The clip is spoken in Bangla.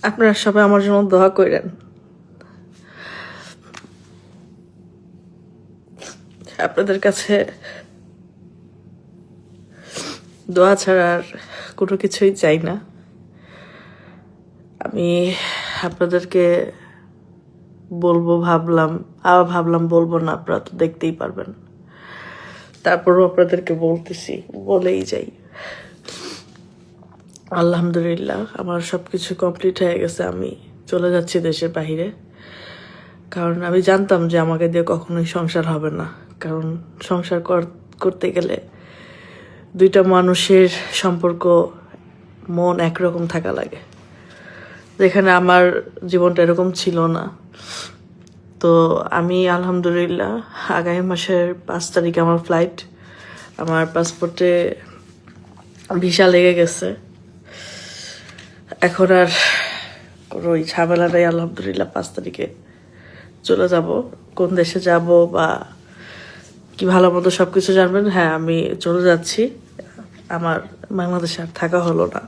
আপনারা সবাই আমার জন্য দোয়া করেন। আপনাদের কাছে দোয়া ছাড়া আর কোনো কিছুই চাই না। আমি আপনাদেরকে বলবো ভাবলাম, আবার ভাবলাম বলবো না, আপনারা তো দেখতেই পারবেন। তারপরও আপনাদেরকে বলতেছি, বলেই যাই। আলহামদুলিল্লাহ আমার সবকিছু কমপ্লিট হয়ে গেছে। আমি চলে যাচ্ছি দেশের বাইরে, কারণ আমি জানতাম যে আমাকে দিয়ে কখনোই সংসার হবে না। কারণ সংসার করতে গেলে দুইটা মানুষের সম্পর্ক, মন একরকম থাকা লাগে, যেখানে আমার জীবনটা এরকম ছিল না। তো আমি আলহামদুলিল্লাহ আগামী মাসের 5 তারিখে আমার ফ্লাইট। আমার পাসপোর্টে ভিসা লেগে গেছে। এখন আর কোনো ওই ঝামেলা নেই। আলহামদুলিল্লাহ 5 তারিখে চলে যাব। কোন দেশে যাব বা কি ভালো মতো সব কিছু জানবেন। হ্যাঁ, আমি চলে যাচ্ছি। আমার বাংলাদেশে আর থাকা হলো না।